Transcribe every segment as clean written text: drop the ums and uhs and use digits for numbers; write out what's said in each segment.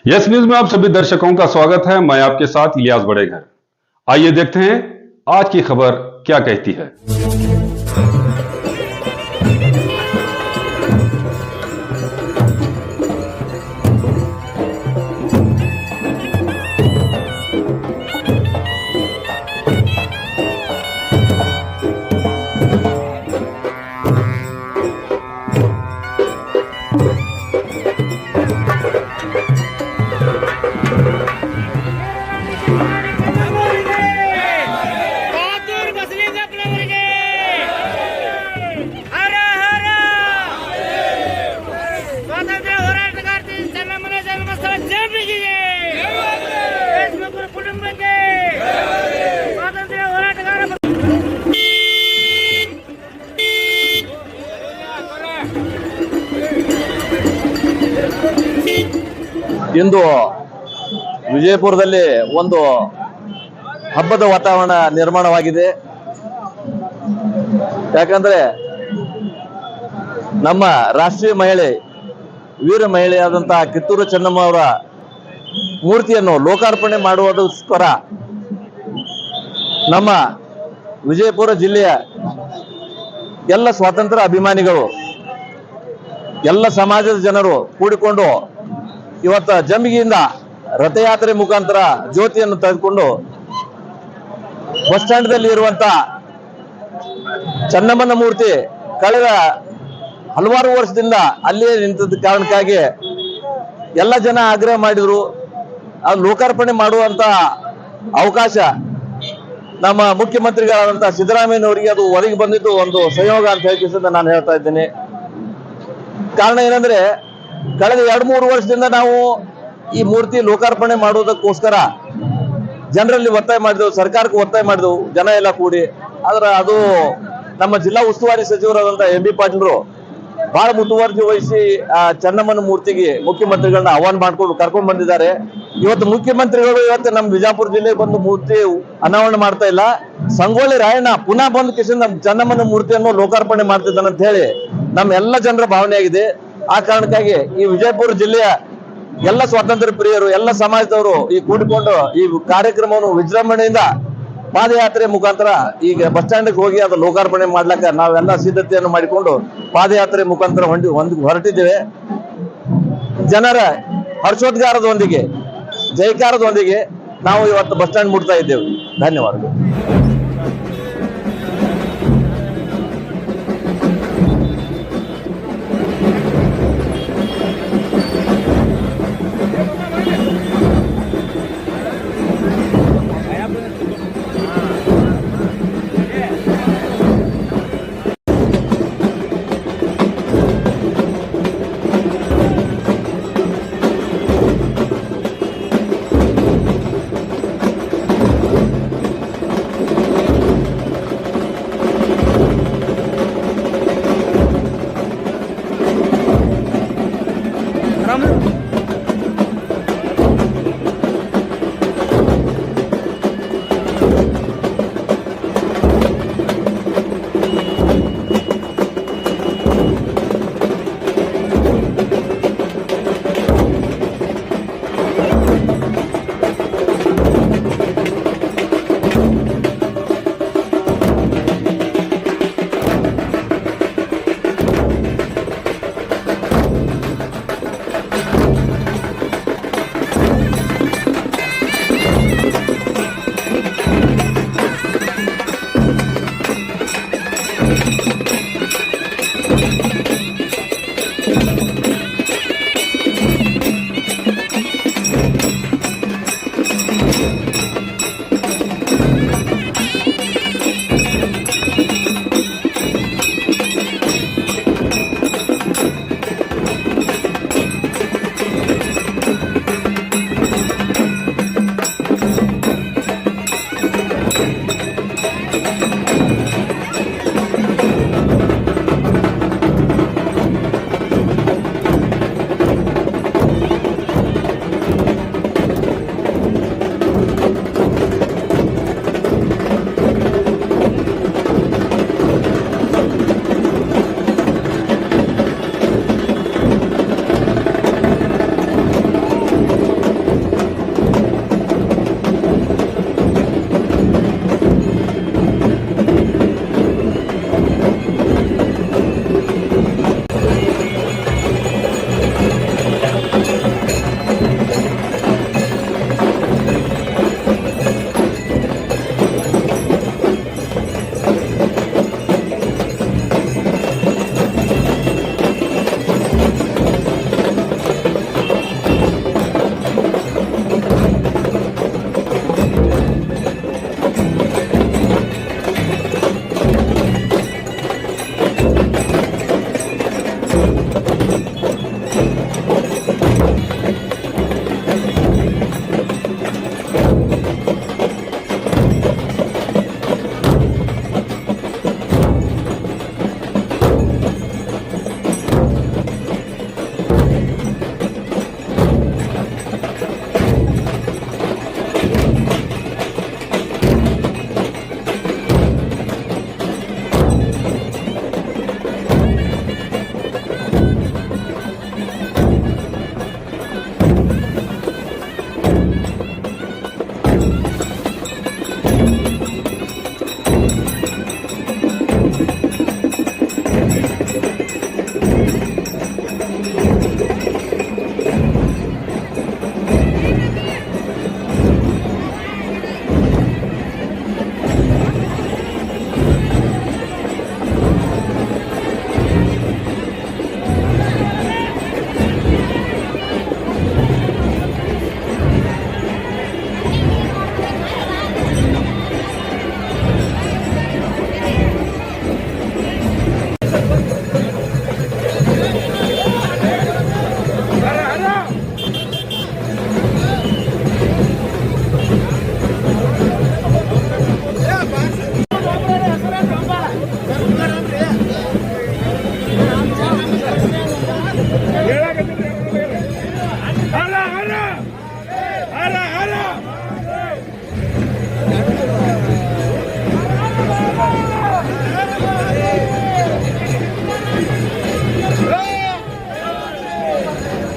Yes news में आप सभी दर्शकों का स्वागत है। मैं आपके साथ इलियास बड़ेघर। आइए देखते हैं आज की खबर क्या कहती है। ಇಂದು ವಿಜಯಪುರದಲ್ಲಿ ಒಂದು ಹಬ್ಬದ ವಾತಾವರಣ ನಿರ್ಮಾಣವಾಗಿದೆ. ಯಾಕಂದ್ರೆ ನಮ್ಮ ರಾಷ್ಟ್ರೀಯ ಮಹಿಳೆ, ವೀರ ಮಹಿಳೆಯಾದಂತಹ ಕಿತ್ತೂರು ಚೆನ್ನಮ್ಮ ಅವರ ಮೂರ್ತಿಯನ್ನು ಲೋಕಾರ್ಪಣೆ ಮಾಡುವುದಕ್ಕೋಸ್ಕರ ನಮ್ಮ ವಿಜಯಪುರ ಜಿಲ್ಲೆಯ ಎಲ್ಲ ಸ್ವಾತಂತ್ರ್ಯ ಅಭಿಮಾನಿಗಳು, ಎಲ್ಲ ಸಮಾಜದ ಜನರು ಕೂಡಿಕೊಂಡು ಇವತ್ತು ಜಂಬಿಗಿಯಿಂದ ರಥಯಾತ್ರೆ ಮುಖಾಂತರ ಜ್ಯೋತಿಯನ್ನು ತೆಗೆದುಕೊಂಡು ಬಸ್ ಸ್ಟ್ಯಾಂಡ್ ದಲ್ಲಿ ಇರುವಂತ ಚೆನ್ನಮ್ಮನ ಮೂರ್ತಿ ಕಳೆದ ಹಲವಾರು ವರ್ಷದಿಂದ ಅಲ್ಲಿಯೇ ನಿಂತದ ಕಾರಣಕ್ಕಾಗಿ ಎಲ್ಲ ಜನ ಆಗ್ರಹ ಮಾಡಿದ್ರು. ಅದು ಲೋಕಾರ್ಪಣೆ ಮಾಡುವಂತ ಅವಕಾಶ ನಮ್ಮ ಮುಖ್ಯಮಂತ್ರಿಗಳಾದಂತಹ ಸಿದ್ದರಾಮಯ್ಯನವರಿಗೆ ಅದು ಒದಗಿ ಬಂದಿದ್ದು ಒಂದು ಸಂಯೋಗ ಅಂತ ಹೇಳಿ ನಾನು ಹೇಳ್ತಾ ಇದ್ದೇನೆ. ಕಾರಣ ಏನಂದ್ರೆ ಕಳೆದ 2-3 ವರ್ಷದಿಂದ ನಾವು ಈ ಮೂರ್ತಿ ಲೋಕಾರ್ಪಣೆ ಮಾಡುವುದಕ್ಕೋಸ್ಕರ ಜನರಲ್ಲಿ ಒತ್ತಾಯ ಮಾಡಿದೆವು, ಸರ್ಕಾರಕ್ಕೆ ಒತ್ತಾಯ ಮಾಡಿದೆವು, ಜನ ಎಲ್ಲ ಕೂಡಿ. ಆದ್ರೆ ಅದು ನಮ್ಮ ಜಿಲ್ಲಾ ಉಸ್ತುವಾರಿ ಸಚಿವರಾದಂತ ಎಂ.ಬಿ. ಪಾಟೀಲ್ರು ಬಹಳ ಮುತುವರ್ಜಿ ವಹಿಸಿ ಆ ಚೆನ್ನಮ್ಮನ ಮೂರ್ತಿಗೆ ಮುಖ್ಯಮಂತ್ರಿಗಳನ್ನ ಆಹ್ವಾನ ಮಾಡ್ಕೊಂಡು ಕರ್ಕೊಂಡು ಬಂದಿದ್ದಾರೆ. ಇವತ್ತು ಮುಖ್ಯಮಂತ್ರಿಗಳು ಇವತ್ತು ನಮ್ಮ ಬಿಜಾಪುರ ಜಿಲ್ಲೆಗೆ ಬಂದು ಮೂರ್ತಿ ಅನಾವರಣ ಮಾಡ್ತಾ ಇಲ್ಲ, ಸಂಗೊಳ್ಳಿ ರಾಯಣ್ಣ ಪುನಃ ಬಂದು ಕಿಶನ್ ನಮ್ಮ ಚೆನ್ನಮ್ಮನ ಮೂರ್ತಿಯನ್ನು ಲೋಕಾರ್ಪಣೆ ಮಾಡ್ತಿದ್ದಾನೆ ಅಂತ ಹೇಳಿ ನಮ್ಮ ಎಲ್ಲ ಜನರ ಭಾವನೆ ಆಗಿದೆ. ಆ ಕಾರಣಕ್ಕಾಗಿ ಈ ವಿಜಯಪುರ ಜಿಲ್ಲೆಯ ಎಲ್ಲ ಸ್ವಾತಂತ್ರ್ಯ ಪ್ರಿಯರು, ಎಲ್ಲ ಸಮಾಜದವರು ಈ ಕೂಡಿಕೊಂಡು ಈ ಕಾರ್ಯಕ್ರಮವನ್ನು ವಿಜೃಂಭಣೆಯಿಂದ ಪಾದಯಾತ್ರೆ ಮುಖಾಂತರ ಈಗ ಬಸ್ ಸ್ಟ್ಯಾಂಡ್ ಹೋಗಿ ಅದು ಲೋಕಾರ್ಪಣೆ ಮಾಡ್ಲಿಕ್ಕೆ ನಾವೆಲ್ಲ ಸಿದ್ಧತೆಯನ್ನು ಮಾಡಿಕೊಂಡು ಪಾದಯಾತ್ರೆ ಮುಖಾಂತರ ಹೊರಟಿದ್ದೇವೆ. ಜನರ ಹರ್ಷೋದ್ಗಾರದೊಂದಿಗೆ, ಜೈಕಾರದೊಂದಿಗೆ ನಾವು ಇವತ್ತು ಬಸ್ ಸ್ಟ್ಯಾಂಡ್ ಮುಟ್ತಾ ಇದ್ದೇವೆ. ಧನ್ಯವಾದಗಳು.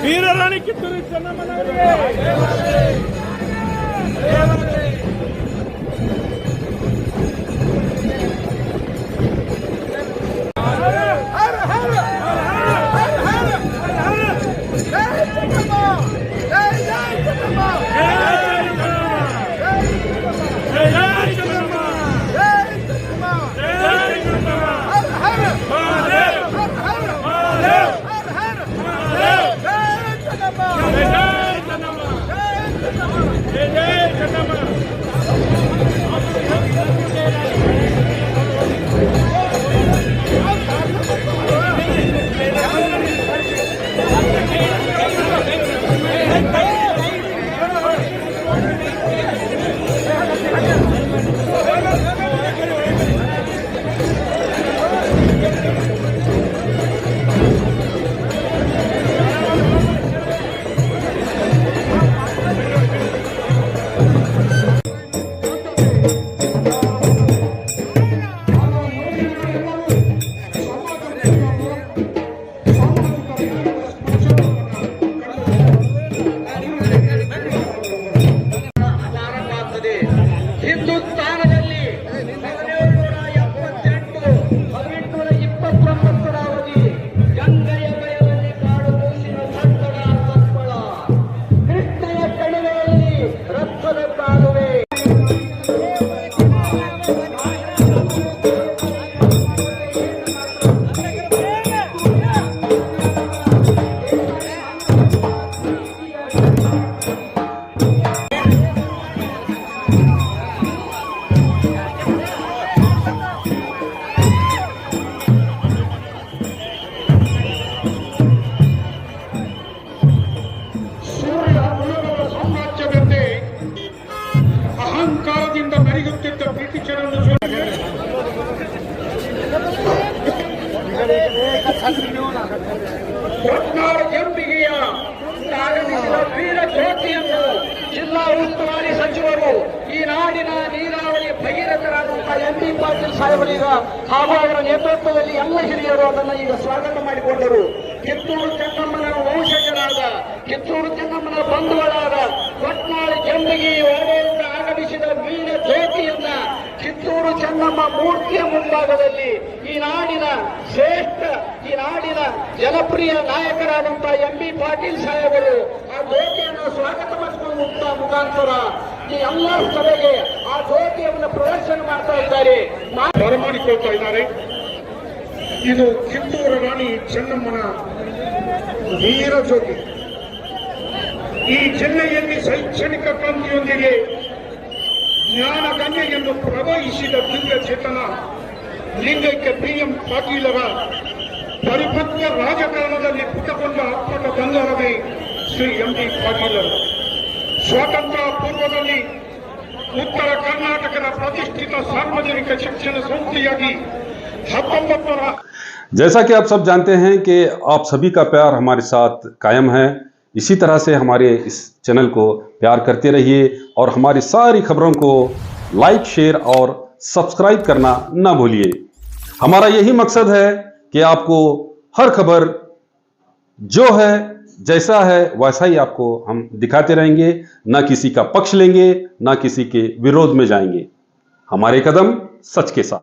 ವೀರರಾಣಿ ಕಿತ್ತೂರು ಚೆನ್ನಮ್ಮನವರಿಗೆ ಹಿಂದೂಸ್ತಾನದಲ್ಲಿ 1778-1829 ಅವಧಿ ಗಂಗೆಯ ಬಯಲಲ್ಲಿ ಕಾಡು ಕೂಸಿನ ಕಟ್ಟಡ ತಪ್ಪಳ ಕೃಷ್ಣನ ಕಣಿವೆಯಲ್ಲಿ ರಕ್ತದ ಕಾಲುವೆ ಅಹಂಕಾರದಿಂದ ಮೆರೆಯುತ್ತಿದ್ದ ಬ್ರಿಟಿಷರನ್ನು ಹೊಟ್ನಾಳ ಜಂಬಿಗೆಯ ಆಗಮಿಸಿದ ವೀರ ಜ್ಯೋತಿಯನ್ನು ಜಿಲ್ಲಾ ಉಸ್ತುವಾರಿ ಸಚಿವರು ಈ ನಾಡಿನ ನೀರಾವರಿ ಭಗೀರಥರಾದಂತಹ ಎಂ.ಬಿ. ಪಾಟೀಲ್ ಸಾಹೇಬರೀಗ ಹಾಗೂ ಅವರ ನೇತೃತ್ವದಲ್ಲಿ ಎಲ್ಲ ಹಿರಿಯರು ಅದನ್ನು ಈಗ ಸ್ವಾಗತ ಮಾಡಿಕೊಂಡರು. ಕಿತ್ತೂರು ಚೆನ್ನಮ್ಮನ ವಂಶಜರಾದ ಕಿತ್ತೂರು ಚೆನ್ನಮ್ಮನ ಬಂಧುಗಳಾದ ಹೊಟ್ನಾಳ ಜಂಬಿಗೆ ಒಡೆಯಿಂದ ಆಗಮಿಸಿದ ವೀರ ಜ್ಯೋತಿಯನ್ನ ಕಿತ್ತೂರು ಚೆನ್ನಮ್ಮ ಮೂರ್ತಿಯ ಮುಂಭಾಗದಲ್ಲಿ ಈ ನಾಡಿನ ಶ್ರೇಷ್ಠ ಈ ನಾಡಿನ ಜನಪ್ರಿಯ ನಾಯಕರಾದಂತಹ ಎಂ.ಬಿ. ಪಾಟೀಲ್ ಸಾಹೇಬರು ಆ ಜ್ಯೋತಿಯನ್ನು ಸ್ವಾಗತ ಮಾಡಿಕೊಳ್ಳುವ ಮುಖಾಂತರ ಈ ಎಲ್ಲ ಸಭೆಗೆ ಆ ಜ್ಯೋತಿಯನ್ನು ಪ್ರದರ್ಶನ ಮಾಡ್ತಾ ಇದ್ದಾರೆ, ಬರಮಾಡಿಕೊಳ್ತಾ ಇದ್ದಾರೆ. ಇದು ಕಿತ್ತೂರು ರಾಣಿ ಚೆನ್ನಮ್ಮನ ವೀರ ಜ್ಯೋತಿ. ಈ ಜಿಲ್ಲೆಯಲ್ಲಿ ಶೈಕ್ಷಣಿಕ ಕ್ರಾಂತಿಯೊಂದಿಗೆ ಜ್ಞಾನ ಗಂಗೆಯನ್ನು ಪ್ರವಹಿಸಿದ ದಿವ್ಯ ಚೇತನ ಲಿಂಗೈಕ್ಯ ಬಿ.ಎಂ. ಪಾಟೀಲರ ಪರಿಪಕ್ವ ರಾಜಕಾರಣದಲ್ಲಿ ಪುಟಗೊಂಡ ಅಪ್ಪಟ ಬಂಗಾರವೇ ಶ್ರೀ ಎಂ.ಬಿ. ಪಾಟೀಲರು. ಸ್ವಾತಂತ್ರ್ಯ ಪೂರ್ವದಲ್ಲಿ उत्तर कर्नाटक प्रतिष्ठित सार्वजनिक शिक्षण संस्थೆಯಾಗಿ 1900 जैसा कि आप सब जानते हैं कि आप सभी का प्यार हमारे साथ कायम है। इसी तरह से हमारे इस चैनल को प्यार करते रहिए और हमारी सारी खबरों को लाइक, शेयर और सब्सक्राइब करना ना भूलिए। हमारा यही मकसद है कि आपको हर खबर जो है जैसा है वैसा ही आपको हम दिखाते रहेंगे, ना किसी का पक्ष लेंगे, ना किसी के विरोध में जाएंगे। हमारे कदम सच के साथ।